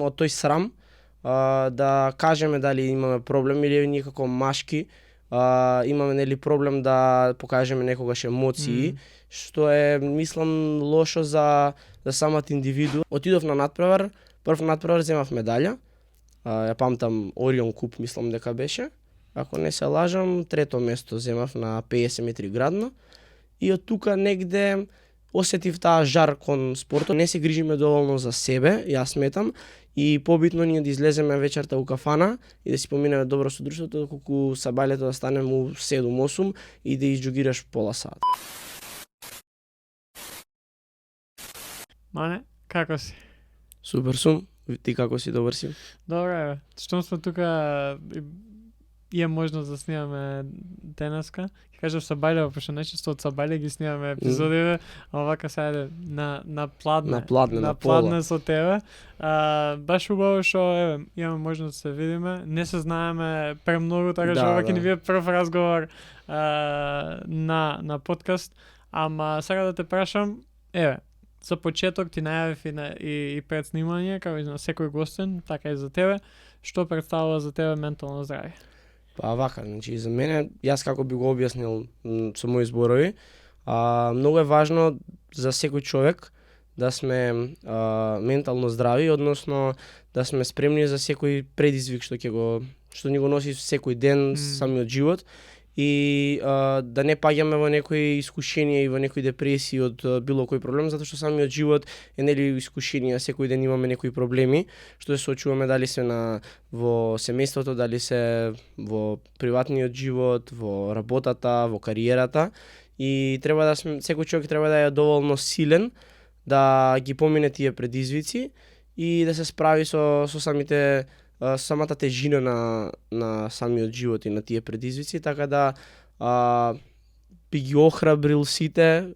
од тој срам да кажеме дали имаме проблем или ние како машки имаме нели проблем да покажеме некогаш емоции, што е мислам лошо за самата индивиду. Отидов на натпревар, прв натпревар земав медаља. Ја памтам Орион куп мислам дека беше. Ако не се лажам, трето место земав на 50 метри градно. И од тука негде осетив таа жар кон спортот. Не се грижиме доволно за себе, јас сметам, и побитно ние да излеземе вечерта у кафана и да си поминеме добро со друштвото, доколку сабајлето да станеме у 7-8 и да изџогираш пола сат. Мане, како си? Супер сум, ти како си, добар си? Добре, штом сме тука имам можност да снимаме денеска. Ќе кажам Сабајлево, пошто најчесто од Сабајле ги снимаме епизодиве, а овака сега на пладне. На пладне со тебе. Баш убаво што имаме можност да се видиме. Не се знаеме премногу, така што ова ќе ни биде прв разговор на подкаст. Ама сега да те прашам, за почеток ти најавив и пред снимање, како и на секој гостен, така и за тебе, што представува за тебе ментално здравје? Па вака, значи за мене, јас како би го објаснил со мои зборови, многу е важно за секој човек да сме ментално здрави, односно да сме спремни за секој предизвик што ни го носи секој ден самиот живот, и да не паѓаме во некои искушенија и во некои депресии од било кој проблем, затоа што самиот живот е нели искушенија, секој ден имаме некои проблеми што се соочуваме, дали се во семејството, дали се во приватниот живот, во работата, во кариерата, и треба да сме, секој човек треба да е доволно силен да ги помине тие предизвици и да се справи со самата тежина на самиот живот и на тие предизвици, така да би ги охрабрил сите,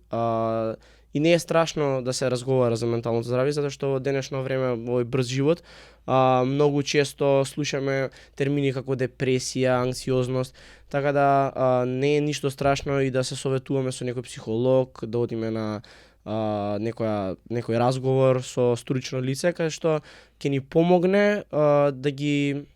и не е страшно да се разговара за менталното здравје, затоа што во денешно време, во овој брз живот, многу често слушаме термини како депресија, анксиозност, така да не е ништо страшно и да се советуваме со некој психолог, да одиме на некој разговор со стручно лице, каде што ќе ни помогне да ги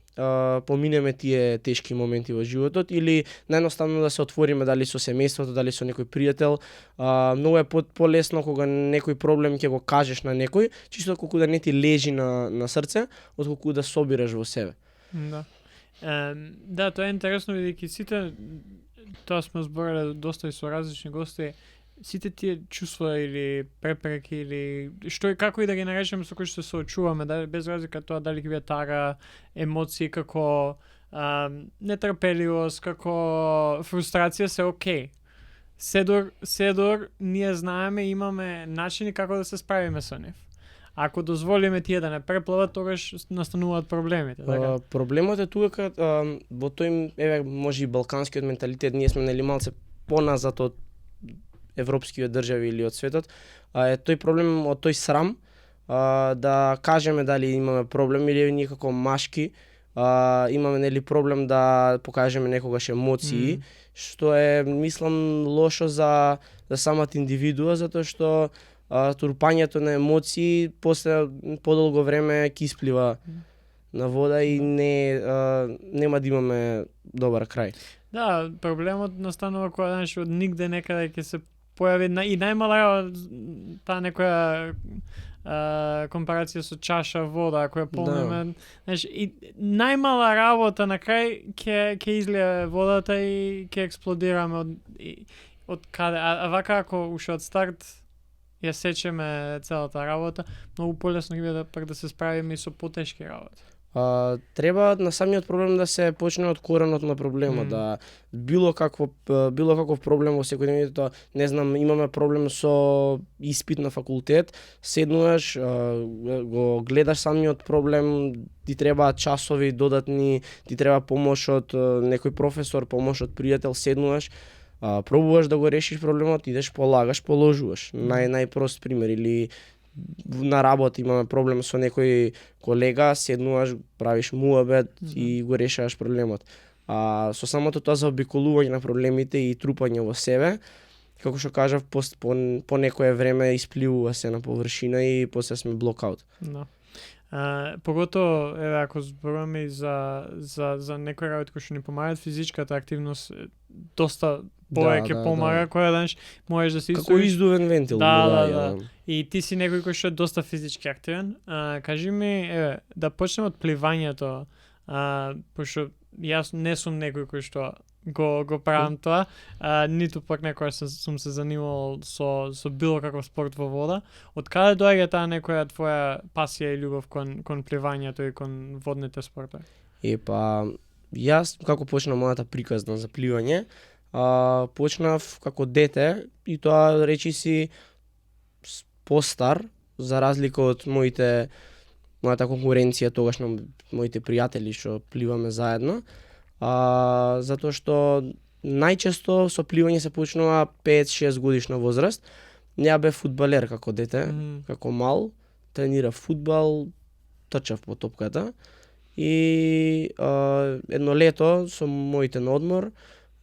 поминеме тие тешки моменти во животот, или најноставно да се отвориме дали со семејството, дали со некој пријател. Многу е полесно кога некој проблем ќе го кажеш на некој, чисто колку да не ти лежи на срце, отколку да собираш во себе. Да, тоа е интересно, бидејќи сите, тоа сме збореле доста и со различни гости, сите тие чувства или препреки или што и како и да ги наречеме со кои што се соочуваме, без разлика тоа дали ќе биде тага, емоции како нетрпеливост, како фрустрација, се окей. Седор ние знаеме, имаме начини како да се справиме со нив. Ако дозволиме тие да не преплават, тогаш настануваат проблемите. Така? Проблемот е тука во тој може и балканскиот менталитет, ние сме нели малце поназад од европските држави или од светот, е тој проблем од тој срам да кажеме дали имаме проблем или ние како машки имаме нели проблем да покажеме некогаш емоции, што е мислам лошо за самата индивидуа, затоа што турпањето на емоции после подолго време ќе исплива на вода и нема да имаме добар крај. Да, проблемот настанува кога од нигде некаде ќе се појави и најмала таа некоја компарација со чаша вода, ако ја полниме, значи и најмала работа на крај ќе излие водата и ќе експлодираме од каде, а вака ако уште од старт ја сечеме целата работа, многу полесно ќе биде да се справиме и со потешки работи. Треба на самиот проблем да се почне од коренот на проблемот, да било каков проблем во секојдневнието, не знам, имаме проблем со испит на факултет, седнуваш, го гледаш самиот проблем, ти требаат часови додатни, ти треба помош од некој професор, помош од пријател, седнуваш, пробуваш да го решиш проблемот, идеш полагаш, положуваш. Најпрост пример, или на работа имаме проблем со некој колега, седнуваш, правиш муабет и го решаваш проблемот. Со самото тоа заобиколување на проблемите и трупање во себе, како што кажав, по некое време испливува се на површина и после сме блокаут. Да. Поготово, еве, ако зборуваме и за некои работи кои што ни помагаат, физичката активност доста повеќе помага, која знаеш, можеш да се како издувен вентил. Да. И ти си некој кој што е доста физички активен. Кажи ми, еве, да почнем од пливањето, пошто јас не сум некој кој што го правам тоа, ниту пак некојаш сум се занимавал со било каков спорт во вода. Од каде доаѓа таа некоја твоја пасија и љубов кон пливањето и кон водните спортови? Јас како почна мојата приказна за пливање, почнав како дете и тоа речи си постар, за разлика од мојата конкуренција тогаш на моите пријатели што пливаме заедно. Затоа што најчесто со пливање се почнува 5-6 годишна возраст. Ја бев фудбалер како дете, како мал, тренирав фудбал, трчав по топката и едно лето со моите на одмор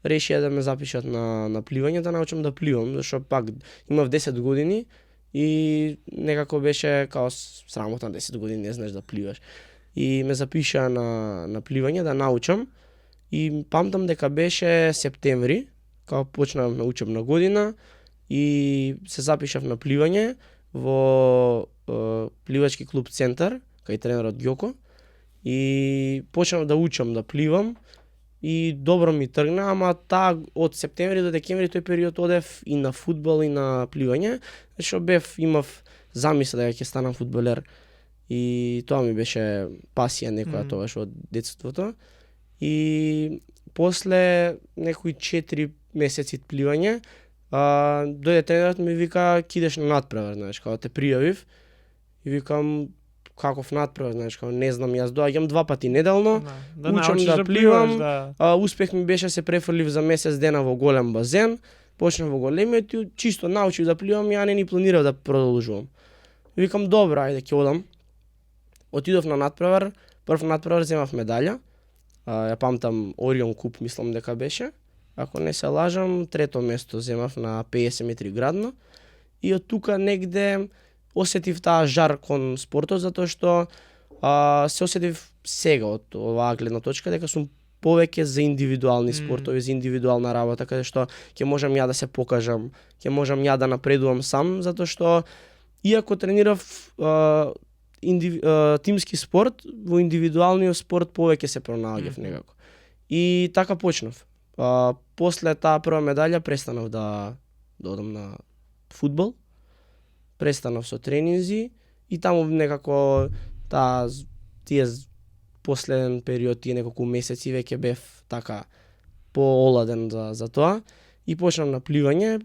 решија да ме запишат на пливање, да научам да пливам, зашто пак имав 10 години и некако беше као срамота на 10 години не знаеш да пливаш. И ме запиша на пливање да научам. И памтам дека беше септември, кога почнав на учебна година и се запишав на пливање во пливачки клуб Центар, кај тренерот Ѓоко, и почнав да учам да пливам и добро ми тргна, ама од септември до декември тој период одев и на фудбал и на пливање, што имав замисла дека ќе станам фудбалер и тоа ми беше пасија некоја тогаш од детството. И после некои 4 месеци пливање, дојде тренерот ми вика ќе идеш на натпревар, знаеш, кога те пријавив и викам каков натпревар, знаеш, кога не знам, јас доаѓам 2 пати неделно, учам да пливам, успех ми беше се префрлив за месец дена во голем базен, почнав во големиот и чисто научив да пливам, ја не ни планирав да продолжувам. Викам добро, ајде ќе одам. Отидов на натпревар, прв натпревар земав медаља. Ја памтам Орион Куп, мислам дека беше. Ако не се лажам, трето место земав на 50 метри градно. И од тука негде осетив таа жар кон спортот, затоа што се осетив сега од оваа гледна точка дека сум повеќе за индивидуални спортови, за индивидуална работа, каде што ќе можам ја да се покажам, ќе можам ја да напредувам сам, затоа што иако тренирав тимски спорт, во индивидуалниот спорт повеќе се пронаоѓав некако. И така почнав. После таа прва медаља престанав да одам на фудбал, престанав со тренинзи и таму некако тие последен период, тие неколку месеци веќе бев така пооладен за тоа и почнав на пливање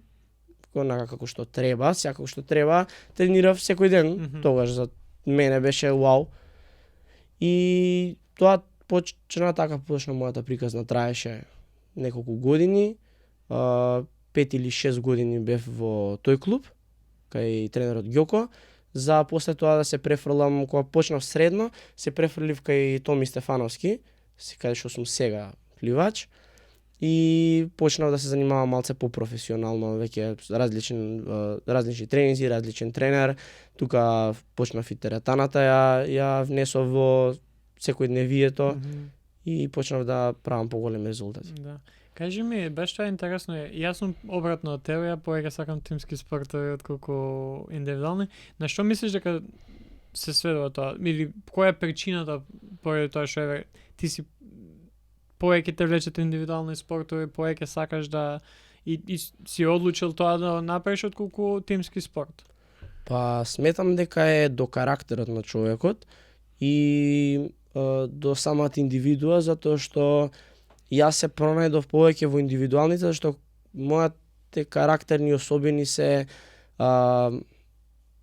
како што треба, секако што треба, тренирав секој ден, тогаш за мене беше вау. И тоа почна мојата приказна, траеше неколку години, 5 или 6 години бев во тој клуб, кај тренерот Ѓоко, за после тоа да се префрлам, кога почнав средно, се префрлив кај Томи Стефановски, каде што сум сега пливач, и почнав да се занимавам малце по-професионално, веќе различни тренинзи, различен тренер. Тука почнав и теретаната, ја внесов во секојдневието и почнав да правам поголеми резултати. Да. Кажи ми, беше тоа интересно, јас сум обратно од тебе, ја повеќе сакам тимски спортови отколку индивидуални. На што мислиш дека се сведува тоа? Или која е причината поради тоа што ти си повеќе те влечат индивидуални спортови, повеќе сакаш да и си одлучил тоа да направиш отколку тимски спорт? Сметам дека е до карактерот на човекот и до самата индивидуа, затоа што јас се пронајдов повеќе во индивидуалните, зашто моите карактерни особини се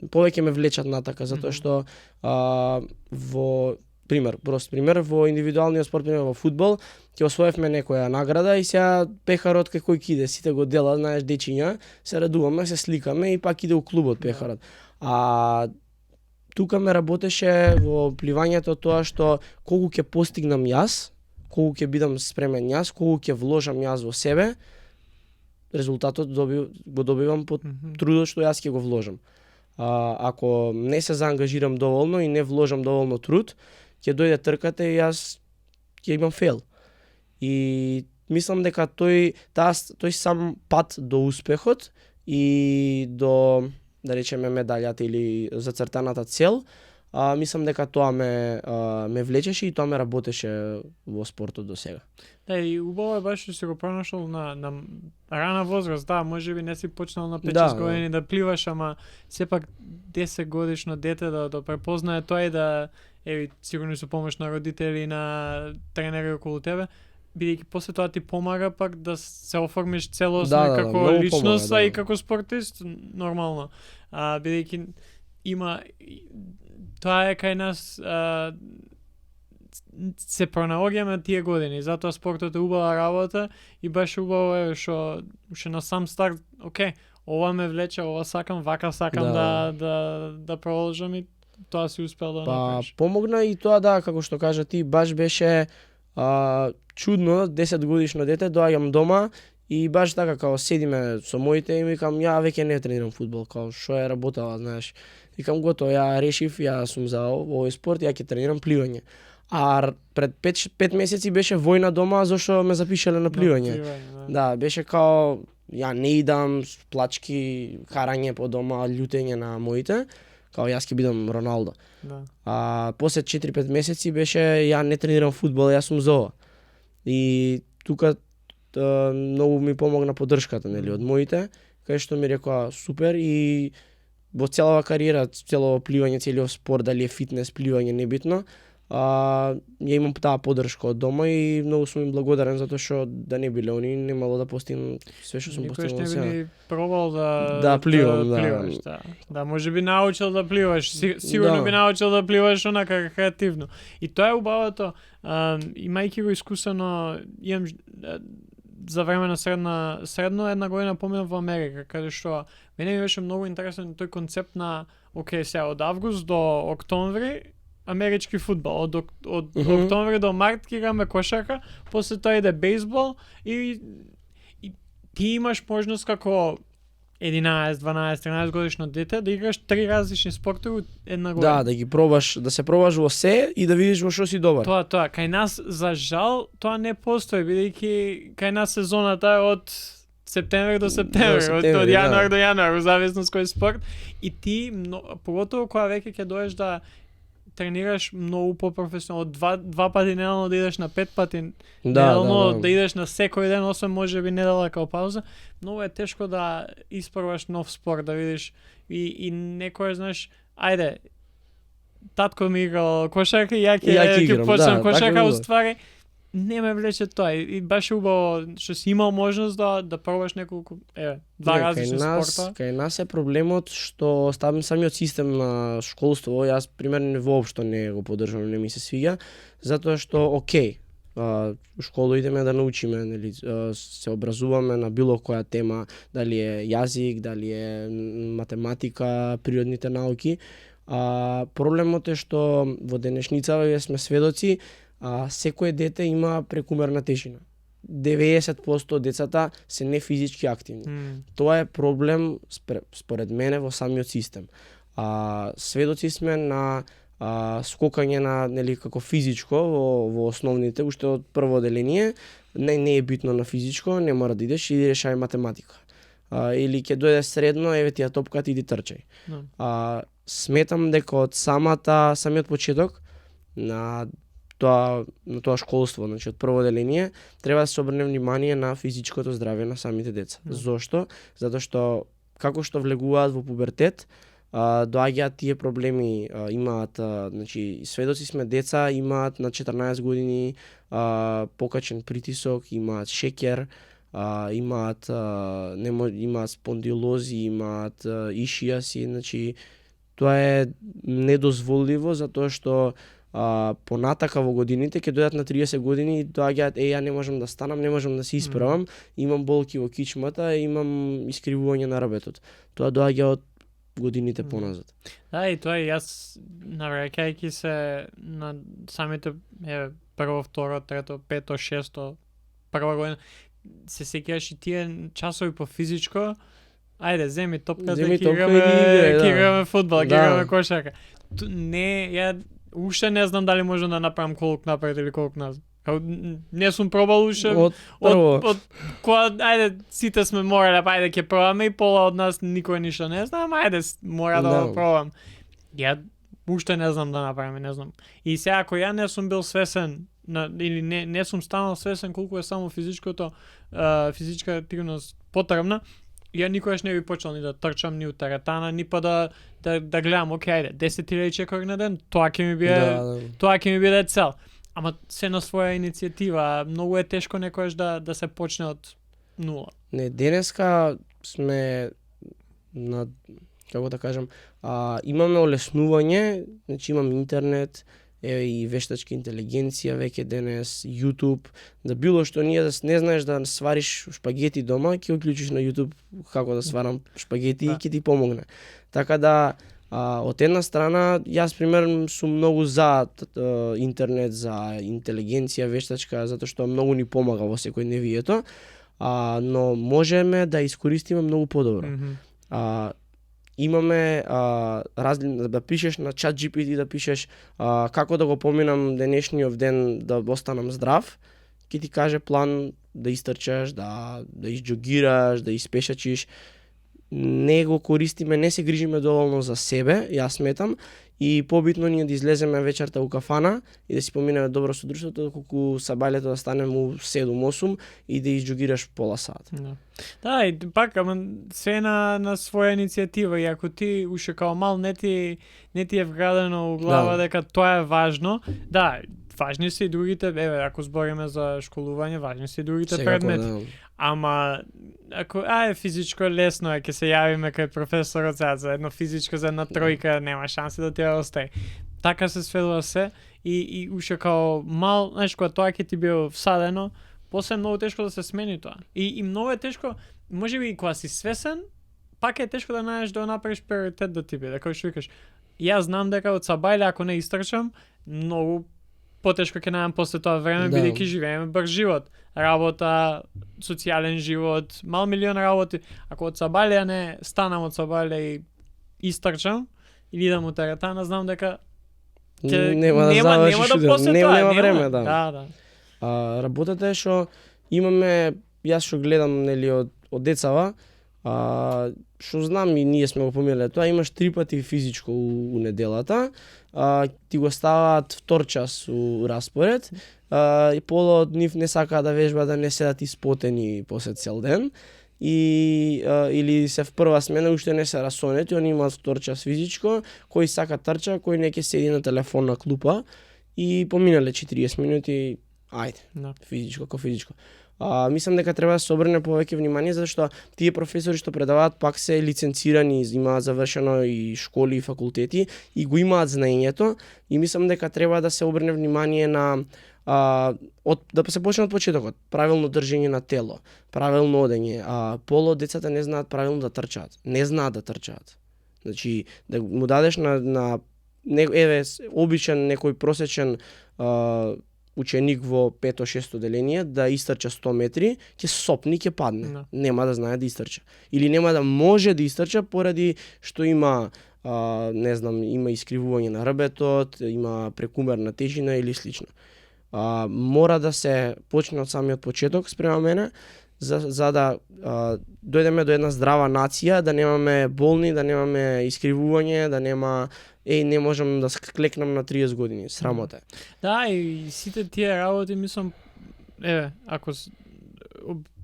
повеќе ме влечат натака, затоа што прост пример, во индивидуалниот спорт, пример во фудбал, ќе освоевме некоја награда и сега пехарот кај кој киде, сите го делат, знаеш, дечиња, се радуваме, се сликаме и пак иде у клубот пехарот. Тука ме работеше во пливањето тоа што колку ќе постигнам јас, колку ќе бидам спремен јас, колку ќе вложам јас во себе, резултатот го добивам по трудот што јас ќе го вложам. Ако не се заангажирам доволно и не вложам доволно труд, ќе дојде трката и јас ќе имам фейл. И мислам дека тој сам пат до успехот и до, да речеме, медалјата или зацртаната цел, мислам дека тоа ме влечеше и тоа ме работеше во спортот до сега. Да, и убаво е баш што си го пронашол на рана возраст. Да, можеби не си почнал на 5-6 Да, години да пливаш, ама сепак 10 годишно дете да препознае тоа и да, еви, сигурно со помош на родители и на тренери околу тебе, бидејќи после тоа ти помага пак да се оформиш целосно како многу личност, помага, и како спортист нормално. Бидејќи има тоа е кај нас, се пронаоѓаме тие години, затоа спортот е убава работа и баш убаво е што на сам старт, окей, ова ме влече, ова сакам, вака сакам да продолжам и тоа си успел да направиш. Помогна и тоа, да, како што кажа ти, баш беше чудно, 10 годишно дете, доаѓам дома и баш така, као седиме со моите и викам, ја веќе не тренирам фудбал, као што е работела, знаеш. Викам, готово, ја решив, ја сум за овој спорт, ја ќе тренирам пливање. Пред 5 месеци беше војна дома, зашто ме запишале на пливање. Да, беше као, ја не идам, плачки, карање по дома, љутење на моите, као јас ќе бидам Роналдо. Да. После 4-5 месеци беше, ја не тренирам фудбал, јас сум за ова. И тука многу ми помогна поддршката, нели, од моите, кај што ми рекоа супер и во целава кариера, цело пливање, целиот спорт, дали е фитнес, пливање, небитно, ја имам таа поддршка од дома и многу сум им благодарен затоа што да не биле они немало да постигнам све што сум постигнал сега. сега. Никош не би пробал да пливам, пливаш, да. Да, може би научил да пливаш, сигурно би научил да пливаш онака креативно. И тоа е убавото, имајќи го искусено, имам за време на средно една година поминав во Америка, каде што мене ми беше многу интересен тој концепт на, окей, сега од август до октомври амерички фудбал, од октомври до март ќе играме кошарка, после тоа иде бейсбол и ти имаш можност како 11, 12, 13 годишно дете да играш 3 различни спортови една година. Да, да ги пробаш, да се пробаш во се и да видиш во што си добар. Тоа, кај нас за жал тоа не постои, бидејќи кај нас сезоната е од септември до септември, од јануар до јануар, зависно кој спорт, и ти поготово кога веќе ќе доеш да тренираш многу по-професионално, два пати неделно да идеш на 5 пати неделно, да идеш на секој ден, освен можеби недела као пауза, многу е тешко да испробаш нов спорт, да видиш и некој, знаеш, ајде, татко ми играл кошарка и ја ќе почнам кошарка, уствари не ме влече тоа и баш убаво што си имал можност да пробаш неколку два различни спорта. Кај нас е проблемот што самиот систем на школство, јас примерно воопшто не го поддржувам, не ми се свиѓа, затоа што окей, школа идеме да научиме, нели, се образуваме на било која тема, дали е јазик, дали е математика, природните науки. Проблемот е што во денешницава сме сведоци, секој дете има прекумерна тежина. 90% од децата се не физички активни. Тоа е проблем според мене во самиот систем. Сведоци сме на скокање на, нели, како физичко во основните, уште од прво оделение, не е битно на физичко, не мора да идеш, иди решај математика. Или ќе дојде средно, еве ти ја топката, иди трчај. Сметам дека од самиот почеток на тоа школство, значи од прво оделение, треба да се обрне внимание на физичкото здравје на самите деца. Зошто? Затоа што како што влегуваат во пубертет, доаѓаат тие проблеми, имаат, значи сведоци сме, деца имаат на 14 години покачен притисок, имаат шеќер, имаат спондилози, имаат ишијаси, значи тоа е недозволиво затоа што понатака во годините ќе дојдат на 30 години и доаѓаат, ја не можам да станам, не можам да се исправам, имам болки во кичмата, имам искривување на рабетот. Тоа доаѓа од годините поназад. Да, и тоа и јас, навраќајќи се на самите прво, второ, трето, пето, шесто, прва година, се сеќаваш и тие часови по физичко, ајде, земи топката, Земи ќе топка и играј, да. играме фудбал, ќе Да. играме кошарка. Не, ја уште не знам дали можам да направам колок напред или колок назад. Не сум пробал уште. Од прво. од кога, ајде, сите сме морале, па ајде ќе пробаме и пола од нас никој ништо не знам, ајде, мора да Да. го пробам. Ја уште не знам да направам, не знам. И сега ако ја не сум бил свесен или не сум станал свесен колку е само физичка активност потребна, ја никогаш не би почнал ни да трчам ни у теретана, ни па да гледам, окей, ајде, 10.000 чекори на ден, тоа ќе ми биде Да. тоа ќе ми биде цел. Ама се на своја иницијатива, многу е тешко некојаш да се почне од нула. Не, денеска сме на, како да кажам, имаме олеснување, значи имаме интернет, и вештачка интелигенција веќе денес, YouTube, да било што ние да не знаеш да свариш шпагети дома, ќе уклучиш на YouTube како да сварам шпагети и ќе ти помогне. Така да, од една страна, јас примерно сум многу за интернет, за интелигенција вештачка, затоа што многу ни помага во секојдневието, но можеме да искористиме многу подобро. Имаме да пишеш на ChatGPT, да пишеш како да го поминам денешниот ден да останам здрав, ќе ти каже план да истрчаш, да изџогираш, да испешачиш. Не го користиме, не се грижиме доволно за себе, јас сметам, и побитно ние да излеземе вечерта у кафана и да си поминеме добро со друштвото, колку сабајлето да станеме у 7-8 и да изџогираш пола сат. Да, и пак, ама се на своја иницијатива, и ако ти уште као мал не ти е вградено у глава дека тоа е важно, да, важни се и другите, ако збориме за школување, важни се и другите предмети. Да. Ама ако физичко лесно е, ќе се јавиме кај професорот за едно физичко, за една тројка, нема шанси да ти ја остаи. Така се сведува се и уште као мал, знаеш, кога тоа ќе ти биде всадено, после е многу тешко да се смени тоа. И многу е тешко, можеби и кога си свесен, пак е тешко да најдеш да направиш приоритет да ти биде. Како што викаш, јас знам дека од сабајле ако не истрчам, многу потешко ќе најдам после тоа време, бидејќи живееме брз живот. Работа, социјален живот, мал милион работи. Ако од сабајле не станам од сабајле и истрчам, или идам у теретана, знам дека нема да после нема време, да. Да. Работата е што имаме, јас што гледам нели од децава, што знам и ние сме го помиле тоа, имаш 3 пати физичко у неделата, ти го ставаат втор час у распоред, и пола од нив не сакаа да вежба да не седат испотени после цел ден, или се в прва смена уште не се расонети, они имаат втор час физичко, кој сака трча, кој не ќе седи на телефон на клупа и поминале 40 минути, ајде, физичко ко физичко. Мислам дека треба да се обрне повеќе внимание, зашто тие професори што предаваат пак се лиценцирани, имаат завршено и школи и факултети и го имаат знаењето, и мислам дека треба да се обрне внимание на да се почне од почетокот, правилно држење на тело, правилно одење. Поло децата не знаат правилно да трчаат, не знаат да трчаат. Значи да му дадеш на обичен некој просечен ученик во 5-6 деление да истрча 100 метри, ќе сопни, ќе падне. Нема да знае да истрча. Или нема да може да истрча поради што има не знам, има искривување на рбетот, има прекумерна тежина или слично. Мора да се почне од самиот почеток спрема мене, за да дојдеме до една здрава нација, да немаме болни, да немаме искривување, да нема не можам да клекнам на 30 години, срамота. Да, и сите тие работи, мислам, ако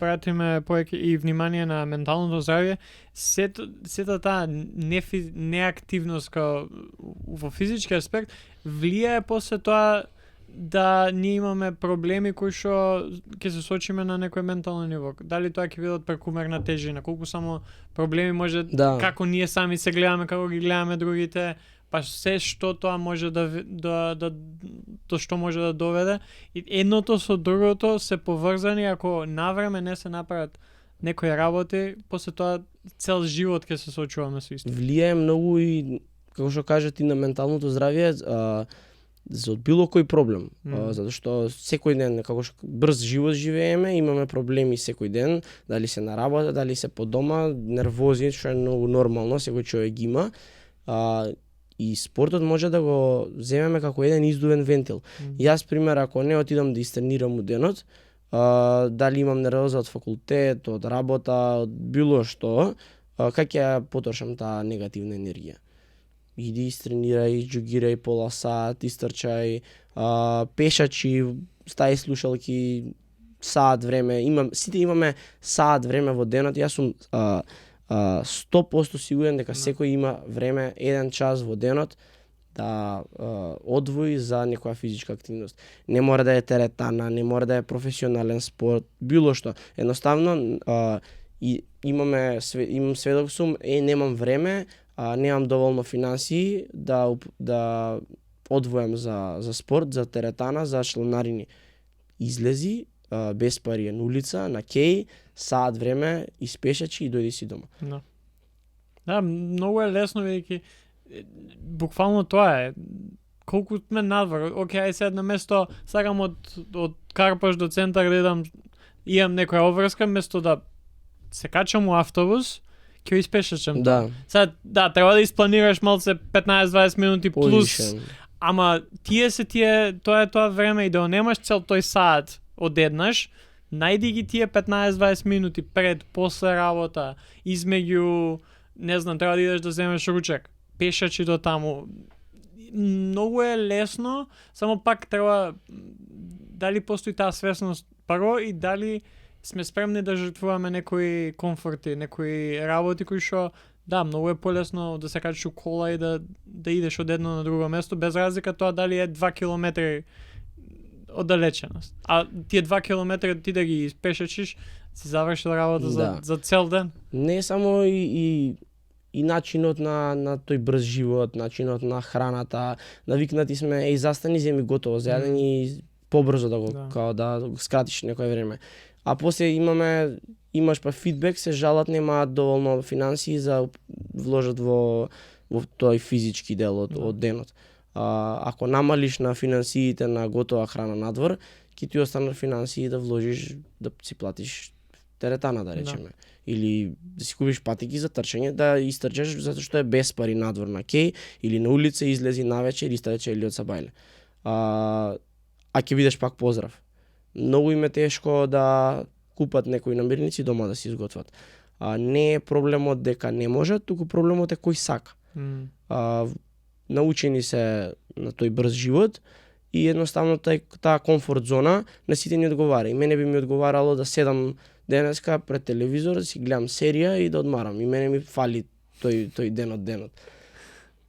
пратиме повеќе и внимание на менталното здравје, сета таа неактивност во физички аспект влијае после тоа да ние имаме проблеми кои што ќе се сочиме на некој ментално ниво. Дали тоа ќе биде од прекумерна тежина, колку само проблеми може како ние сами се гледаме, како ги гледаме другите, па се што тоа може до што може да доведе. И едното со другото се поврзани, ако навреме не се направат некои работи, после тоа цел живот ќе се соочуваме со исто. Влијае многу и, како што кажат, и на менталното здравје. за било кој проблем, затоа што секој ден како брз живот живееме, имаме проблеми секој ден, дали се на работа, дали се по дома, нервози, што е многу нормално, секој човек ги има. И спортот може да го земеме како еден издувен вентил. Јас, пример, ако не отидам да истренирам у денот, дали имам нервоза од факултет, од работа, од било што, како ќе потрошам таа негативна енергија? Иди истренирај, џогирај пола сат, истрчај, пешачи, стај слушалки, саат време. Сите имаме саат време во денот. Јас сум 100% сигурен дека секој има време, 1 час во денот да одвои за некоја физичка активност. Не мора да е теретана, не мора да е професионален спорт, било што. Едноставно имам сведок сум, немам време, немам доволно финансии да одвојам за спорт, за теретана, за чланарини. Излези без пари на улица, на кеј, саат време, испешачи и дојди си дома. Да, многу е лесно, бидејќи буквално тоа е. Колку сме надвор, окей, сега на место сакам од Карпаш до центар да идам, имам некоја обврска, место да се качам у автобус, ќе испешачам. Да. Сега, да, треба да испланираш малце 15-20 минути плюс, ама тоа е тоа време и да немаш цел тој саат одеднаш, најди ги тие 15-20 минути пред, после работа, измеѓу, не знам, треба да идеш да земеш ручек, пешачи до таму. Многу е лесно, само пак треба дали постои таа свесност прво и дали сме спремни да жртвуваме некои комфорти, некои работи кои што да, многу е полесно да се качиш у кола и да идеш од едно на друго место, без разлика тоа дали е 2 километри оддалеченост. А тие 2 километри ти да ги испешачиш, си завршил работа за цел ден. Не само и начинот на тој брз живот, начинот на храната, навикнати сме, застани, земи готово за јадење и побрзо да го као да скратиш некое време. А после имаш па фидбек, се жалат немаат доволно финансии за вложат во тој физички дел од денот. Ако намалиш на финансиите на готова храна надвор, ќе ти останат финансии да вложиш да си платиш теретана, да речеме. Или да си купиш патики за трчање, да истрчаш затоа што е без пари надвор на кеј, или на улица излези навечер или истрча или од сабајле. А ќе бидеш пак поздрав. Многу им е тешко да купат некои намирници дома да си изготват. Не е проблемот дека не можат, туку проблемот е кој сака. Научени се на тој брз живот и едноставно таа комфорт зона на сите ни одговара. И мене би ми одговарало да седам денеска пред телевизор, да си гледам серија и да одмарам. И мене ми фали тој ден од денот.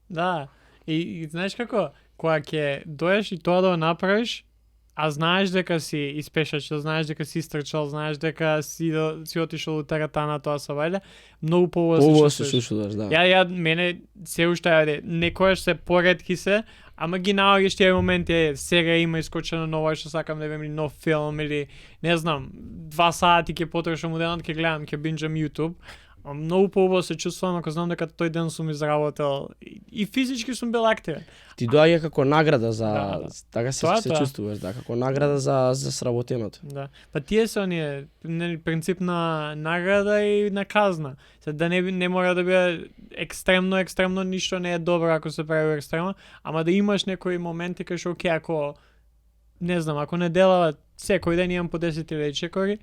Да, и знаеш како, кога ќе доеш и тоа да го направиш, а знаеш дека си испешачил, знаеш дека си истрчал, знаеш дека си отишол у теретана тоа сабајле, многу поубаво се чувствуваш, да. Ја мене се уште некојаш се поретки се, ама ги наоѓаш тие моменти, сега има искочено ново што сакам да видам, или нов филм, или не знам, 2 сати ќе потрошам у денот, ќе гледам, ќе бинџам YouTube. Многу поубаво се чувствувам ако знам дека тој ден сум изработил и физички сум бил активен. Ти доаѓа како награда за така се чувствуваш, да, како награда за сработеното. Да. Па тие се оние принцип на награда и на казна. Се да не мора да биде екстремно ништо не е добро ако се прави екстремно, ама да имаш некои моменти кај што ако не знам, ако неделава секој ден имам по 10.000 чекори,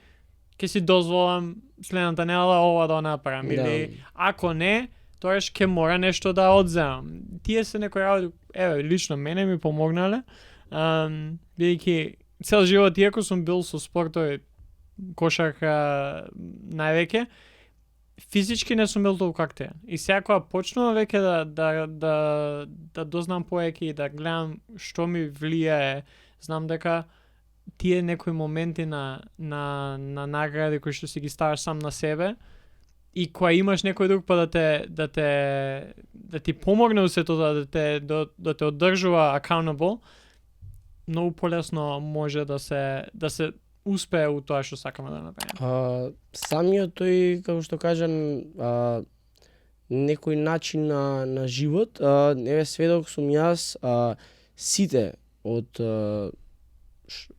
ќе си дозволам следната недела ова да направам. Или ако не, тоаш ќе мора нешто да одземам. Тие се некои работи, лично мене ми помогнале, бидејќи цел живот, иако сум бил со спортови, кошарка највеќе, физички не сум бил толку активен. И сега кога почнувам веќе да дознам повеќе и да гледам што ми влијае, знам дека тие некои моменти на награди кои што си ги ставаш сам на себе и кога имаш некој друг па да ти помогне во сето да те одржува accountable, многу полесно може да се успее у тоа што сакаме да направиме. Самиот тој, како што кажам, некој начин на живот, сведок сум јас, сите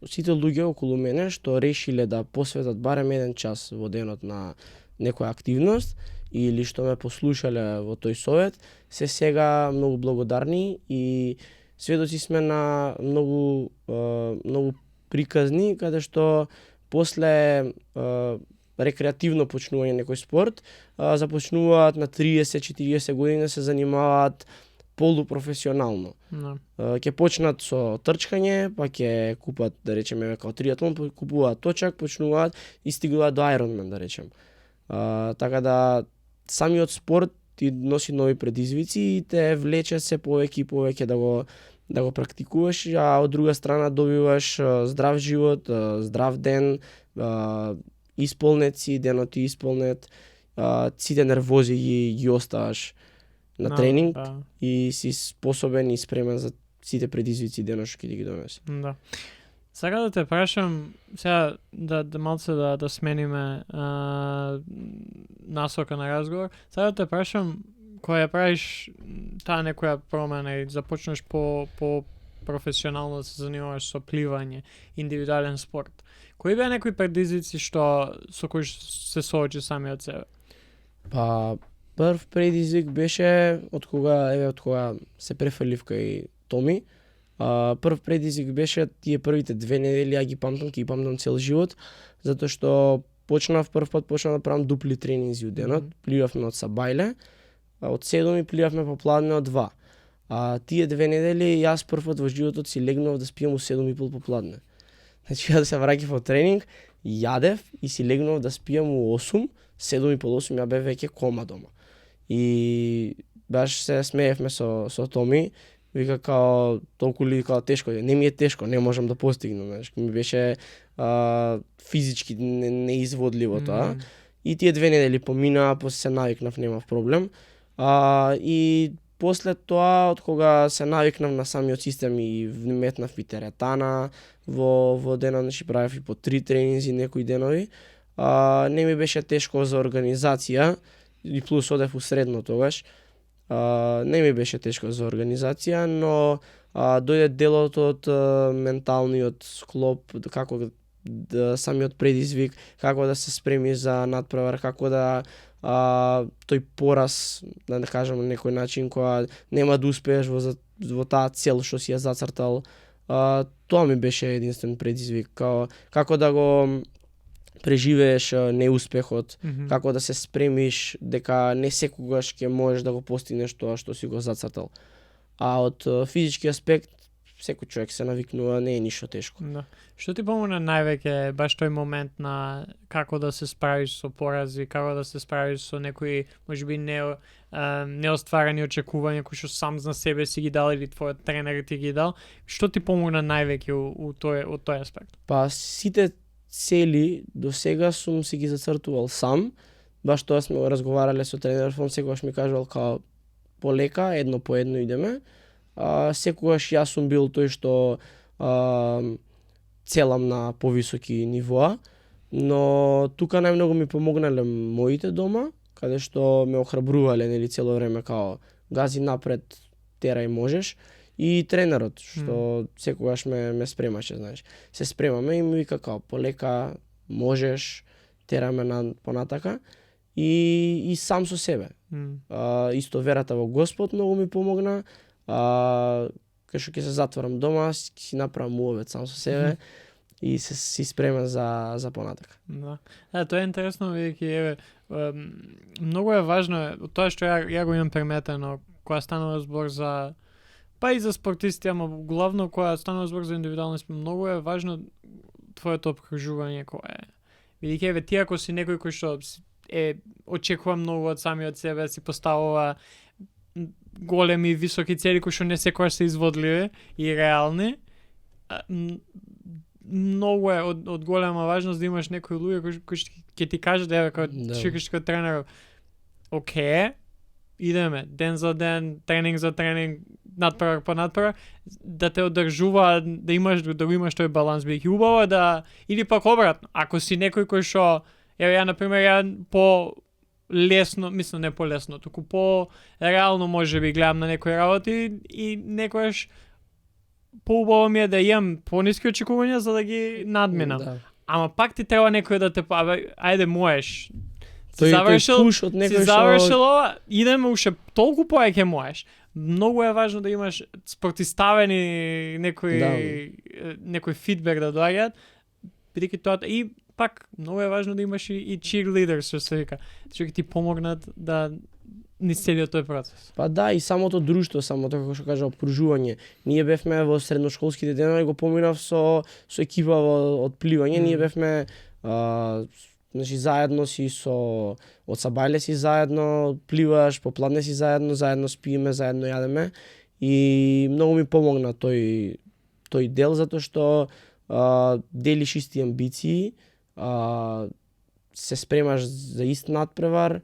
сите луѓе околу мене што решиле да посветат барем 1 час во денот на некоја активност или што ме послушале во тој совет, се сега многу благодарни и сведоци сме на многу приказни каде што после рекреативно почнување некој спорт започнуваат на 30-40 години да се занимаваат полупрофесионално. Ќе почнат со трчкање, па ќе купат, да речеме, како триатлон, купуваат точак, почнуваат и стигнуваат до Ironman, да речем. Така да самиот спорт ти носи нови предизвици и те влече се повеќе и повеќе да го практикуваш, а од друга страна добиваш здрав живот, здрав ден, исполнет си, денот ти исполнет, сите нервози ги оставаш на тренинг и си способен и спремен за сите предизвици денот што ќе ти ги донесе. Да. Сега да те прашам, сега да малце да смениме насока на разговор. Сега да те прашам, кога ја правиш таа некоја промена и започнеш по професионално да се занимаваш со пливање, индивидуален спорт, кои беа некои предизвици со кои се соочи самиот себе? Па прв предизвик беше од кога се префрлив кај Томи. Прв предизвик беше тие првите 2 недели, ја ги памтам цел живот, затоа што прв пат почнав да правам дупли тренинзи од денот, пливавме од Сабајле, од 7 и пливавме по пладне од 2. Тие 2 недели јас прв пат во животот си легнав да спиам у 7:30 по пладне. Значи ја да се враќав од тренинг, јадев и си легнав да спиам у 8, 7:30 ја бев веќе кома дома. И баш се смеевме со Томи, вика као толку ли као тешко, не ми е тешко, не можам да постигнам, знаеш, ми беше физички неизводливо тоа. И тие 2 недели поминаа, после се навикнав, немав проблем. И после тоа, од кога се навикнав на самиот систем и вметнав и теретана, во денот, значи правев и по 3 тренинзи некои денови, не ми беше тешко за организација, и плюс одев у средно тогаш, не ми беше тешко за организација, но дојде делот од менталниот склоп, како самиот предизвик, како да се спремиш за надпревар, како да тој пораз, да не кажам на некој начин, која нема да успееш во таа цел што си ја зацртал. Тоа ми беше единствен предизвик, како да го преживееш неуспехот, како да се спремиш дека не секогаш ќе можеш да го постигнеш тоа што си го зацртал. А од физички аспект, секој човек се навикнува, не е ништо тешко. Да. Што ти помогна највеќе баш тој момент на како да се справиш со порази, како да се справиш со некои можеби неостварени очекувања кои што сам за себе си ги дал или твојот тренер ти ги дал? Што ти помогна највеќе од тој аспект? Па сите цели до сега сум си ги зацртувал сам, баш тоа сме го разговарале со тренерот, он секогаш ми кажувал као полека, едно по едно идеме. Секогаш јас сум бил тој што целам на повисоки нивоа, но тука најмногу ми помогнале моите дома, каде што ме охрабрувале нели цело време као гази напред, терај можеш. И тренерот, што секогаш ме спремаше, знаеш. Се спремаме и ми вика као полека, можеш, тераме понатака и сам со себе. Исто верата во Господ многу ми помогна. Кај што ќе се затворам дома, си направам муавет сам со себе и си спремен за понатака. Да. Тоа е интересно, бидејќи многу е важно тоа што ја го имам приметено кога станува збор за па и за спортисти, ама главно кога станува збор за индивидуални спорт, многу е важно твоето обкружување кое е. Бидејќи ти ако си некој кој што очекува многу од самиот себе, си поставува големи високи цели кои што не секогаш се изводливи и реални, многу е од голема важност да имаш некои луѓе кои ќе ти кажат како тренер, окей, идеме ден за ден, тренинг за тренинг, надпревар по надпревар, да те одржува, да имаш тој баланс, бидејќи убаво да или пак обратно, ако си некој кој што ја на пример по лесно, мислам не по лесно, туку по реално можеби гледам на некои работи и некојаш поубаво ми е да имам пониски очекувања за да ги надминам. Да. Ама пак ти треба некој да те ајде можеш. Тој пуш од некој си завршил ова, идеме уште толку повеќе можеш. Многу е важно да имаш спротиставени некој фидбек да доаѓаат, бидејќи тоа и пак многу е важно да имаш и cheerleaders, што се вика, што ќе ти помогнат да низ целиот тој процес. Па да, и самото друштво, самото како што кажа опружување. Ние бевме во средношколските денови, го поминав со екипа од пливање, ние бевме значи заедно си со од сабајле си заедно, пливаш, попладне си заедно спиеме, заедно јадеме и многу ми помогна тој дел затоа што делиш исти амбиции, се спремаш за ист надпревар,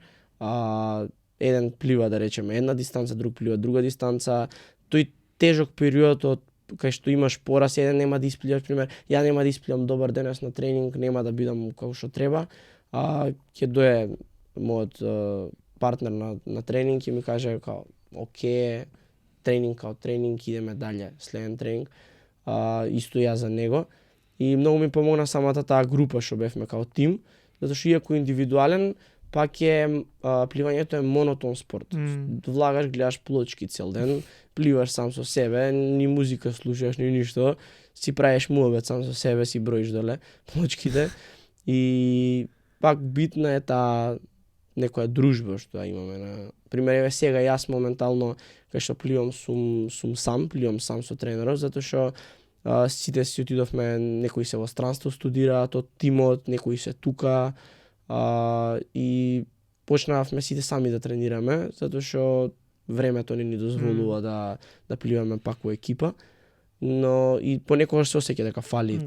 еден плива да речеме една дистанца, друг плива друга дистанца, тој тежок период од кај што имаш пораз, еден нема да испливаш, пример, ја нема да испливам добар денес на тренинг, нема да бидам како што треба, ќе дое мојот партнер на тренинг и ми каже као оке, тренинг као тренинг, идеме дале, следен тренинг, исто ја за него и многу ми помогна самата таа група што бевме као тим, затоа што иако индивидуален, пак пливањето е монотон спорт. Влагаш, гледаш плочки цел ден, пливаш сам со себе, ни музика слушаш, ни ништо, си правиш муабет сам со себе, си броиш доле плочките и пак битна е таа некоја дружба што имаме. Пример, еве сега јас моментално кај што пливам сум сам, пливам сам со тренерот, затоа што сите си отидовме, некои се во странство студираат од тимот, некои се тука, и почнавме сите сами да тренираме, затоа што времето не ни дозволува да пливаме пак во екипа, но и понекогаш се осеќа дека фали.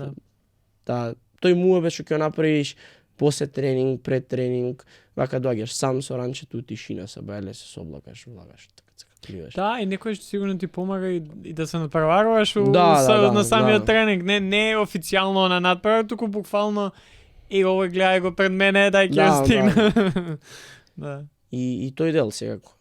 Да, тој муабет што ќе направиш после тренинг, пред тренинг, вака доаѓаш сам со ранчето, тишина, сабајле, се соблакаш, влагаш, така пливаш. Да, и некој сигурно ти помага и да се надпреваруваш на самиот тренинг, не официјално на надпревар, туку буквално и овој гледај го пред мене, дај ќе стигне. Да. И тој дел секако.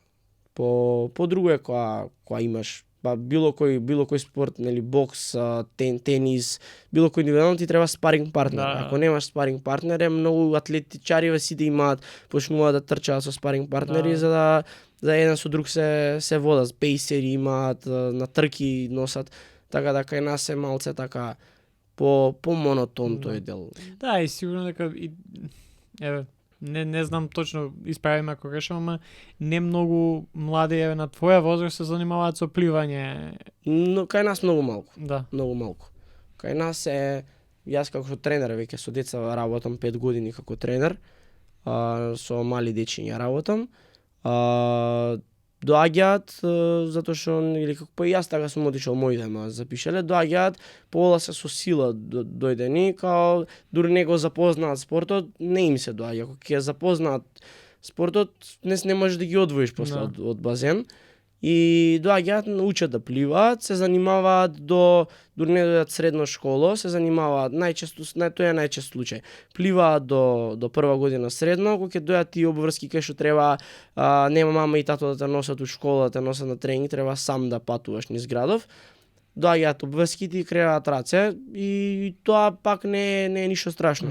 По друго е кога имаш било кој спорт, нели бокс, тенис, било кој индивидуално ти треба спаринг партнер. Ако немаш спаринг партнер, многу атлетичари сите имаат, почнуваат да трчаат со спаринг партнери за еден со друг се водат, пейсери имаат, на трки носат, така да кај нас е малце така по монотон тој дел. Да, и сигурно дека еве не знам точно, исправиме ако грешам, ама не многу млади еве на твоја возраст се занимаваат со пливање. Но кај нас многу малку. Да. Многу малку. Кај нас јас како тренер веќе со деца работам 5 години како тренер, со мали дечиња работам. Доаѓаат затоа што или како и јас така сум отишол, моите ма запишале, доаѓаат поласа со сила дојдени, као дури не го запознаат спортот, не им се доаѓа. Кога ќе запознаат спортот, не можеш да ги одвоиш после од базен. И доаѓаат, учат да пливаат, се занимаваат дури не дојдат средна школа, се занимаваат тоа е најчест случај. Пливаат до прва година средно, кога ќе дојдат и обврски кај што треба, нема мама и тато да те носат у школа, да те носат на тренинг, треба сам да патуваш низ градов. Доаѓаат обврските и креаат раце и тоа пак не е ништо страшно.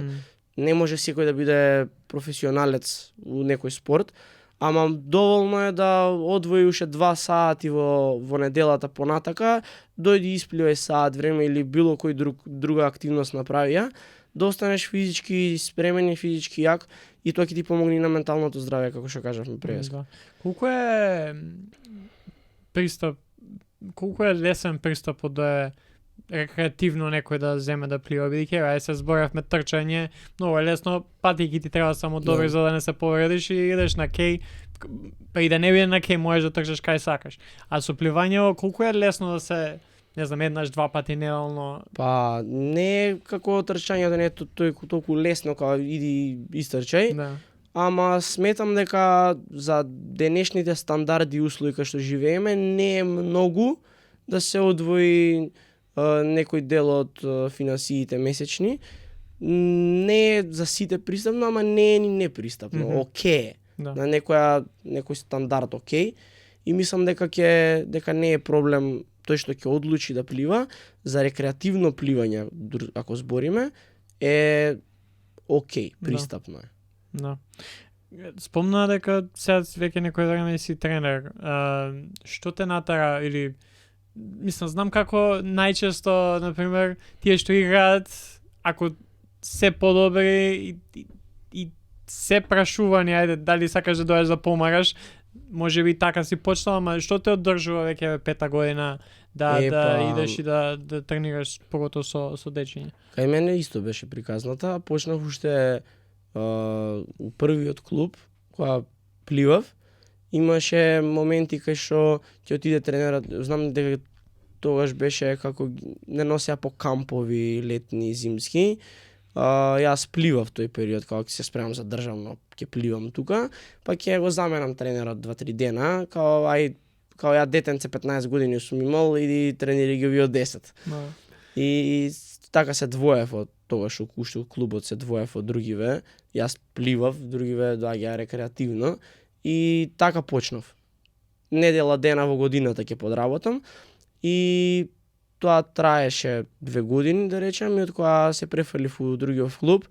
Не може секој да биде професионалец у некој спорт, ама доволно е да одвои уште 2 сати во неделата понатака, дојди испливај сат време или било кој друга активност направи ја, да останеш физички спремен и физички јак и тоа ќе ти помогне на менталното здравје, како што кажавме пред. Колку е лесен пристапот да е рекреативно некој да земе да плива, бидејќи ај се зборавме трчање, многу е лесно, патики ти треба само добри за да не се повредиш и идеш на кеј, па и да не биде на кеј можеш да трчаш кај сакаш. А со пливање колку е лесно да се, не знам, еднаш, 2 пати неделно? Па не е како трчањето, не е толку лесно како иди истрчај. Да. Ама сметам дека за денешните стандарди и услови кај што живееме не е многу да се одвои некој дел од финансиите месечни. Не е за сите пристапно, ама не е ни непристапно. Океј. На некој стандард океј. И мислам дека не е проблем тој што ќе одлучи да плива за рекреативно пливање, ако збориме, е окей, пристапно е. Да. Спомна дека сега веќе некој време си тренер. Што те натера или мислам, знам како најчесто, например, тие што играат, ако се подобри и се прашување, ајде, дали сакаш да дојдеш да помагаш, може би така си почнал, ама што те оддржува веќе 5-та година да идеш и да тренираш поготово со дечиња? Кај мене исто беше приказната, почнав уште у првиот клуб, кога пливав, имаше моменти кај што ќе отиде тренерот, знам дека тогаш беше како не носеа по кампови летни, зимски. Јас пливав тој период, кога ќе се спремам за државно, ќе пливам тука, па ќе го заменам тренерот 2-3 дена, као ја детенце 15 години сум имал и тренери ги од 10. И така се двоев од тогаш уште клубот се двоев од другиве. Јас пливав, другиве доаѓаа рекреативно и така почнав. Недела дена во годината ќе подработам и тоа траеше 2 години, да речем, и од кога се префрлив у другиот клуб,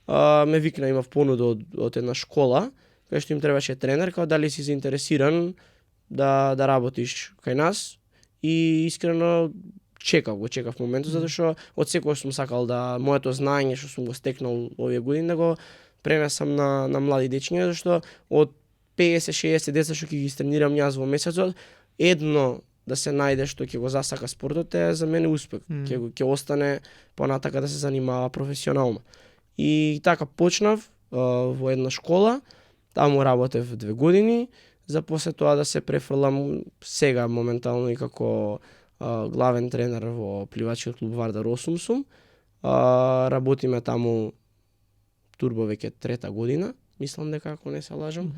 ме викна, имав понуда од една школа, кај што им требаше тренер, као дали си заинтересиран да работиш кај нас, и искрено чекав моментот, затоа што од секогаш сум сакал да моето знаење што сум го стекнал овие години да го пренесам на млади дечиња, зашто од 50-60 деца што ќе ги тренирам јас во месецот, едно да се најде што ќе го засака спортот е за мене успех. Ќе остане понатака да се занимава професионално. И така почнав во една школа, таму работев 2 години, за после тоа да се префрлам сега моментално и како главен тренер во пливачкиот клуб Вардар 8 сум. Работиме таму турбо веќе 3-та година, мислам дека ако не се лажам,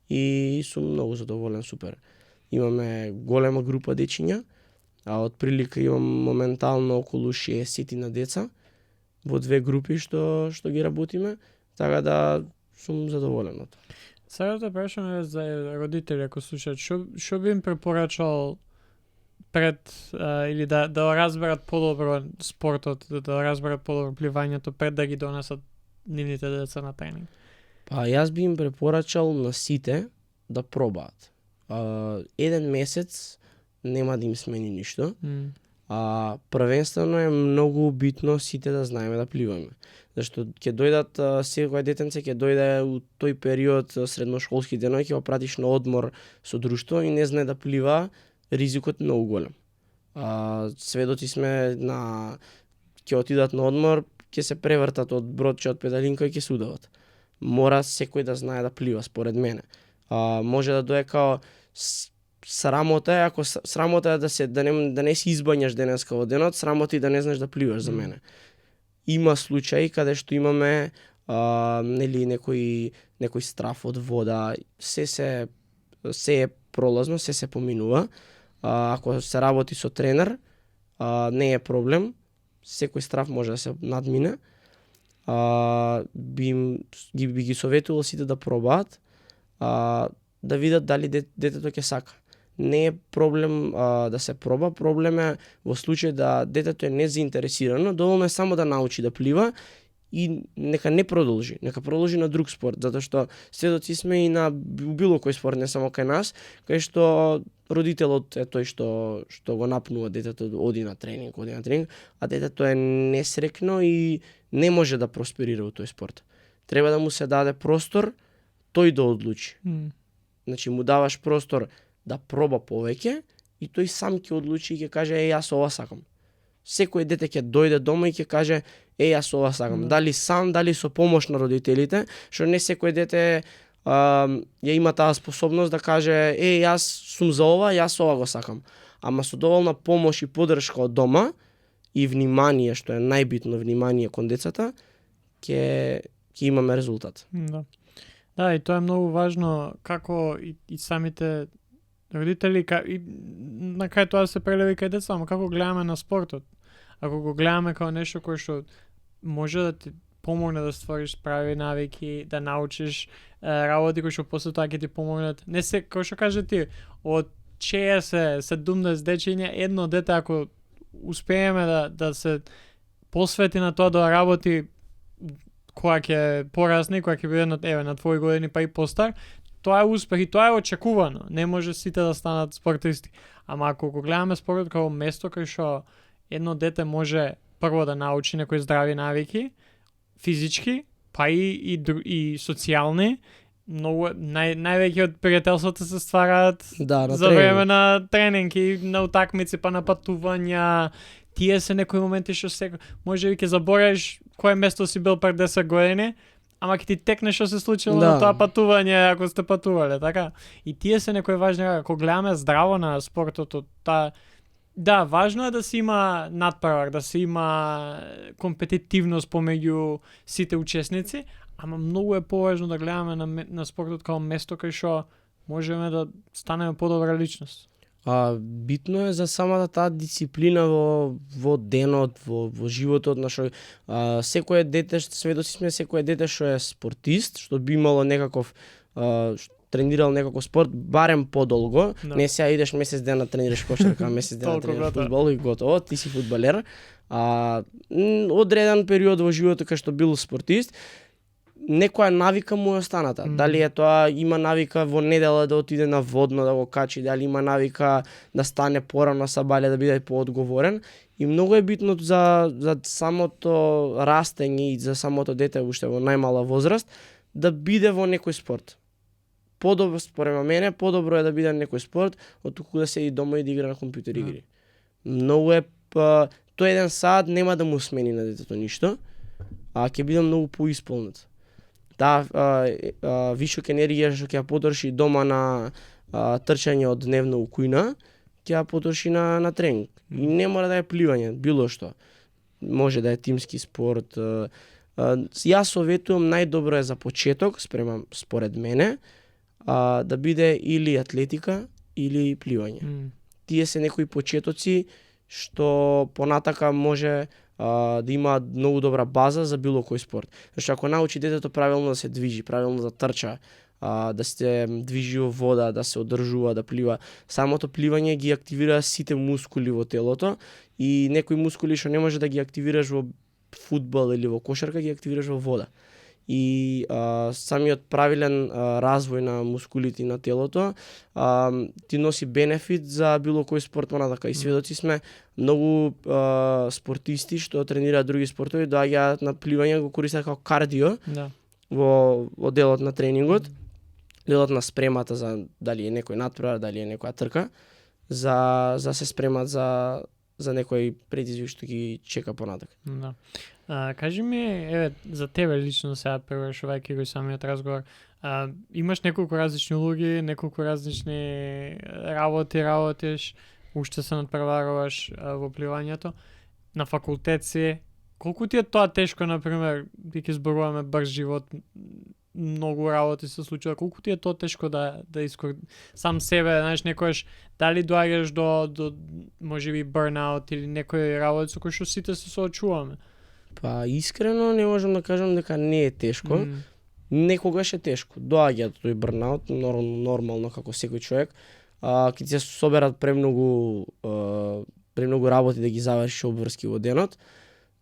и сум многу задоволен, супер. Имаме голема група дечиња, од прилика имам моментално околу 60 на деца во 2 групи што ги работиме, така да сум задоволен од тоа. Сега да прашаме за родители, ако слушаат, што би им препорачал пред или да разберат подобро спортот, да разберат подобро пливањето пред да ги донесат нивните деца на тренинг? Па јас би им препорачал на сите да пробаат. 1 месец нема да им смени ништо. Првенствено е многу битно сите да знаеме да пливаме. Зашто ќе дојдат секој детенце ќе дојде у тој период средношколски денови, ќе го пратиш на одмор со друштво и не знае да плива, ризикот е многу голем. Сведоци сме ќе отидат на одмор, ќе се превртат од бродче од педалинка и ќе се удават. Мора секој да знае да плива, според мене. Може да дое као срамота е, ако срамота е да не си избањаш денеска во денот, срамота и да не знаеш да пливаш за мене. Има случаи каде што имаме нели некој страф од вода, се е пролазно, се поминува. Ако се работи со тренер, не е проблем, секој страф може да се надмине. Би ги советувал сите да пробаат, да видат дали детето ќе сака. Не е проблем да се проба, проблем е во случај да детето е незаинтересирано, доволно е само да научи да плива и нека не продолжи, нека продолжи на друг спорт, затоа што сведоци сме и на било кој спорт, не само кај нас, кај што родителот е тој што го напнува детето оди на тренинг, а детето е несрекно и не може да просперира во тој спорт. Треба да му се даде простор тој да одлучи. Значи му даваш простор да проба повеќе и тој сам ќе одлучи и ќе каже јас ова сакам. Секој дете ќе дојде дома и ќе каже јас ова сакам. Дали сам, дали со помош на родителите, што не секој дете ја има таа способност да каже јас сум за ова, јас ова го сакам. Ама со доволна помош и поддршка од дома и внимание, што е најбитно, внимание кон децата, ќе имаме резултат. Да, и тоа е многу важно како и самите родители и на крај тоа се прелеви кај деца, ама како гледаме на спортот. Ако го гледаме како нешто кое што може да ти помогне да створиш прави навики, да научиш работи кои што после тоа ќе ти помогнат. Не се, како што кажа ти, од чеја се 17 дечиња, едно дете ако успееме да се посвети на тоа да работи која ќе порасне, која ќе биде на твои години па и постар, тоа е успех и тоа е очекувано. Не може сите да станат спортисти. Ама ако го гледаме спортот како место кај што едно дете може прво да научи некои здрави навики, физички, па и социјални, многу највеќе од пријателствата се ствараат за време на тренинги, на утакмици, па на патувања. Тие се некои моменти што може би ќе заборавиш кое место си бил пред 10 години, ама ќе ти текне што се случило на тоа патување ако сте патувале, така? И тие се некои важни, ако гледаме здраво на спортот, да, важно е да се има надпревар, да се има компетитивност помеѓу сите учесници, ама многу е поважно да гледаме на спортот како место кај што можеме да станеме подобра личност. Битно е за самата таа дисциплина во денот, во животот, секое дете, сведоци сме секое дете што е спортист, што би имало некаков тренирал некако спорт барем подолго, не сега идеш месец ден да тренираш кошарка, месец ден да тренираш фудбал и готово, ти си фудбалер. Одреден период во животот кај што бил спортист, некоја навика му е останата. Дали е тоа има навика во недела да отиде на водно да го качи, дали има навика да стане порано са бале да биде поодговорен. И многу е битно за самото растење и за самото дете уште во најмала возраст да биде во некој спорт. Подобро, според мене, подобро е да биде некој спорт оттуку да седи дома и да игра на компјутер игри. Многу е тој еден саат нема да му смени на детето ништо, а ќе биде многу поисполнет. Вишок енергија што ќе ја потроши дома на трчање од дневно у кујна, ќе ја потроши на тренинг. И не мора да е пливање, било што. Може да е тимски спорт. Јас советувам најдобро е за почеток, според мене, да биде или атлетика или пливање. Тие се некои почетоци што понатака може да има многу добра база за било кој спорт. Зашто ако научи детето правилно да се движи, правилно да трча, да се движи во вода, да се одржува, да плива, самото пливање ги активира сите мускули во телото и некои мускули што не може да ги активираш во фудбал или во кошарка, ги активираш во вода. И самиот правилен развој на мускулите на телото ти носи бенефит за било кој спорт понатака. И сведоци сме многу спортисти што тренираат други спортови, доаѓаат на пливање, го користат како кардио во делот на тренингот, делот на спремата за дали е некој натпревар, дали е некоја трка, за се спремат за некој предизвик што ги чека понатака. Да. Кажи ми, за тебе лично сега превршувајќи го самиот разговор, имаш неколку различни улоги, неколку различни работиш, уште се надпреваруваш во пливањето, на факултет си. Колку ти е тоа тешко, например, бидејќи зборуваме брз живот, многу работи се случува, колку ти е тоа тешко да сам себе, знаеш, некојаш дали доаѓаш до можеби burnout или некои работи со кои што сите се соочуваме? Искрено не можам да кажам дека не е тешко. Некогаш е тешко. Доаѓа тој бурнаут, нормално како секој човек. Ќе ти се соберат премногу работи да ги завршиш обврски во денот,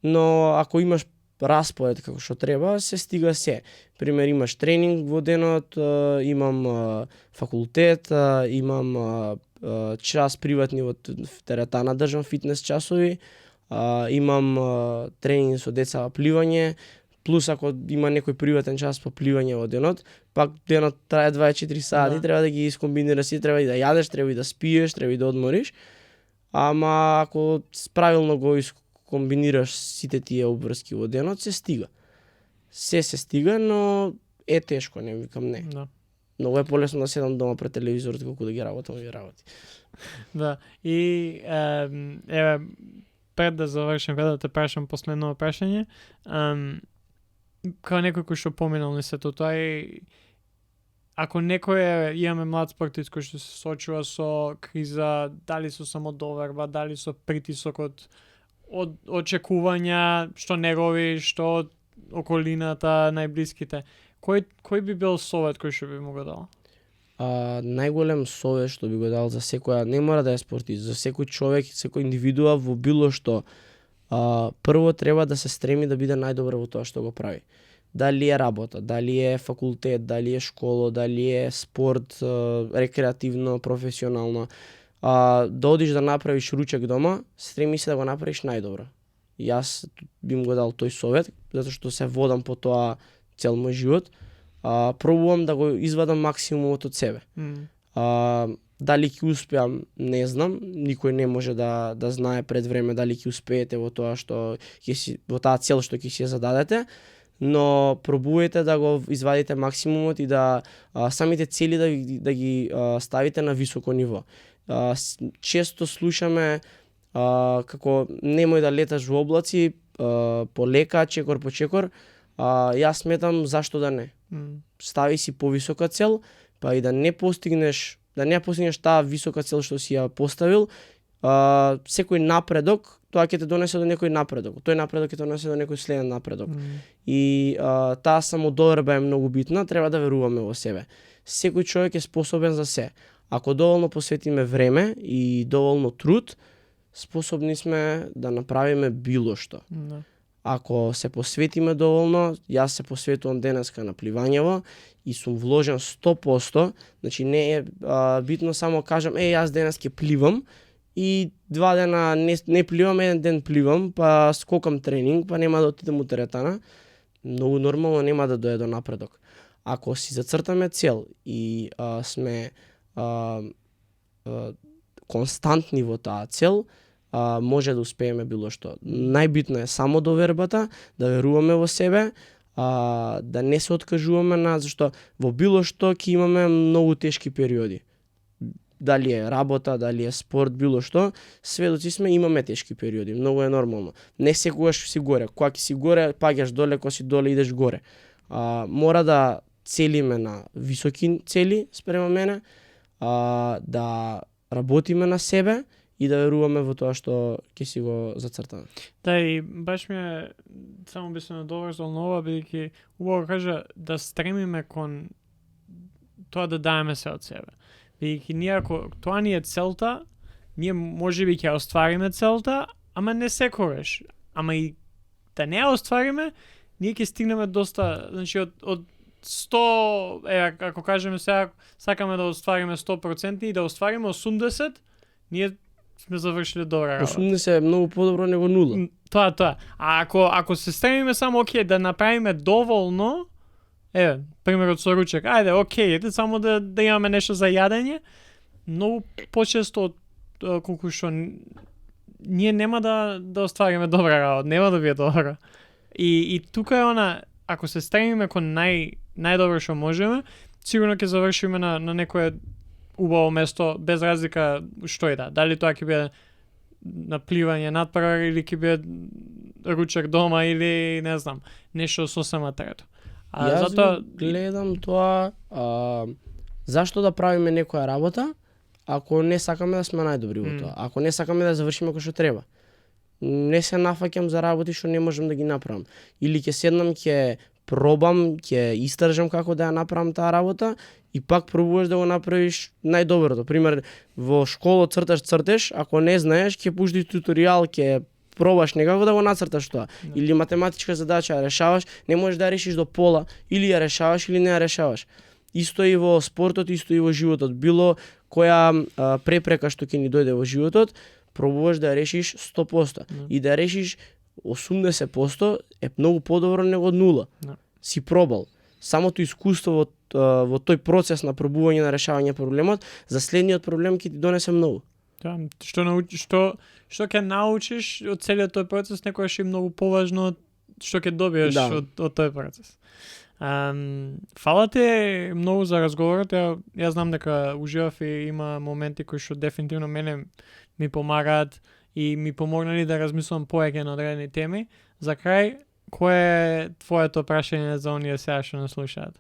но ако имаш распоред како што треба, се стига се. Пример, имаш тренинг во денот, имам факултет, имам час приватни во теретана, држам фитнес часови, имам тренинг со деца во пливање, плюс ако има некој приватен час по пливање во денот, пак денот трае 24 сати, треба да ги искомбинираш, треба и да јадеш, треба и да спиеш, треба и да одмориш. Ама ако правилно го комбинираш сите тие обврски во денот, се стига. Се стига, но е тешко, не викам не. Да. Многу е полесно да седам дома пред телевизорот колку да ги работам овие работи. Да. И пред да завршам, да те прашам последно прашање, као некој кој што поминал не сето тоа е, ако некој имаме млад спортист кој што се соочува со криза, дали со самодоверба, дали со притисок од очекувања, што негови, што од околината, најблиските, кој би бил совет кој што би му го дал? најголем совет што би го дал за секоја, не мора да е спортист, за секој човек, секој индивидуа во било што, прво треба да се стреми да биде најдобар во тоа што го прави. Дали е работа, дали е факултет, дали е школа, дали е спорт, рекреативно, професионално, да одиш да направиш ручек дома, стреми се да го направиш најдобро. Јас би му го дал тој совет, затоа што се водам по тоа цел мој живот. Пробувам да го извадам максимумот од себе. Дали ќе успеам, не знам, никој не може да знае пред време дали ќе успеете во тоа што во таа цел што ќе си ја зададете, но пробувајте да го извадите максимумот и да самите цели да ги ставите на високо ниво. Често слушаме како немој да леташ во облаци, полека, чекор по чекор. Јас сметам зашто да не. Стави си повисока цел, па и да не постигнеш таа висока цел што си ја поставил, секој напредок, тоа ќе те донесе до некој напредок. Тој напредок ќе те донесе до некој следен напредок. И таа самодоверба е многу битна, треба да веруваме во себе. Секој човек е способен за се. Ако доволно посветиме време и доволно труд, способни сме да направиме било што. Ако се посветиме доволно, јас се посветувам денеска на пливањево и сум вложен 100%, значи не е битно само кажам, јас денес ќе пливам и 2 дена не пливам, 1 ден пливам, па скокам тренинг, па нема да отидам у теретана, многу нормално нема да дојде до напредок. Ако си зацртаме цел и сме константни во таа цел, може да успееме било што. Најбитно е само довербата, да веруваме во себе, да не се откажуваме зашто во било што ќе имаме многу тешки периоди. Дали е работа, дали е спорт, било што, сведоци сме, имаме тешки периоди, многу е нормално. Не секогаш си горе, кога ќе си горе, паѓаш доле, кога си доле, идеш горе. Мора да целиме на високи цели спрема мене, да работиме на себе и да веруваме во тоа што ќе си го зацртаме. Да, и баш ми е, само би се надоврзал на ова, бидејќи убаво кажа да стремиме кон тоа да даеме се од себе. Бидејќи ние ако тоа ни е целта, ние можеби ќе оствариме целта, ама не секогаш. Ама и да не ја оствариме, ние ќе стигнеме доста, значи од 100, ако кажеме сега, сакаме да оствариме 100% и да оствариме 80%, ние сме завршиле добра работа. 80 е многу подобро него 0. Тоа. А ако се стремиме само да направиме доволно, примерот со ручек, само да имаме нешто за јадење, многу почесто колку што ние нема да оствариме добра работа, нема да биде добро. И тука е ако се стремиме кон најдобро што можеме, сигурно ќе завршиме на некое убаво место, без разлика што е дали тоа ќе биде на пливање надпревар или ќе биде ручек дома или не знам, нешто сосема трето. Јас гледам тоа, зашто да правиме некоја работа, ако не сакаме да сме најдобри во тоа, ако не сакаме да завршиме кој што треба. Не се нафаќам за работи што не можам да ги направам. Или ќе седнам, ќе пробам, ќе истражам како да ја направам таа работа и пак пробуваш да го направиш најдоброто. Пример, во школа црташ, ако не знаеш, ќе пуштиш туторијал, ќе пробаш некако да го нацрташ тоа. Или математичка задача ја решаваш, не можеш да ја решиш до пола, или ја решаваш или не ја решаваш. Исто и во спортот, исто и во животот. Било која препрека што ќе ни дојде во животот, пробуваш да ја решиш 100%. И да ја решиш 80% е многу подобро него 0. Си пробал. Самото искуство во тој процес на пробување на решавање проблемот, за следниот проблем ќе ти донесе многу. Да, што ќе научиш од целиот тој процес, некогаш е многу поважно што ќе добиеш од тој процес. Фала ти многу за разговорот. Јас знам дека уживав и има моменти кои што дефинитивно мене ми помагаат и ми помогнали да размислам поеќе на одредени теми. За крај, кое е твоето прашање за оние сега што не слушаат?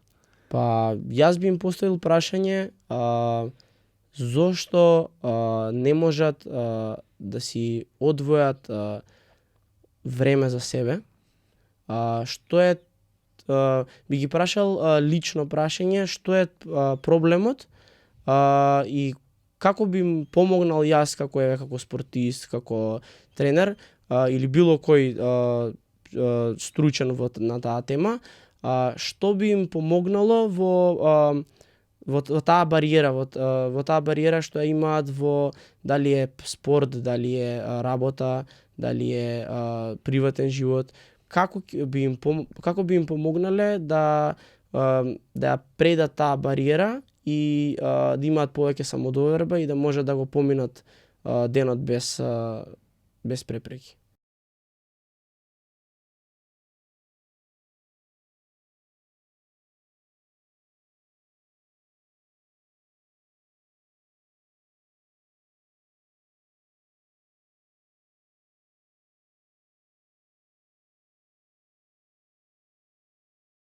Па, јас би им поставил прашање зошто не можат да си одвојат време за себе. Што е би ги прашал лично прашање, што е проблемот и како би им помогнал јас како спортист, како тренер или било кој стручен на таа тема, што би им помогнало во таа бариера, во таа бариера што ја имаат во дали е спорт, дали е работа, дали е приватен живот, како би им помогнале да ја предат таа бариера и да имаат повеќе самодоверба и да може да го поминат денот без препреки.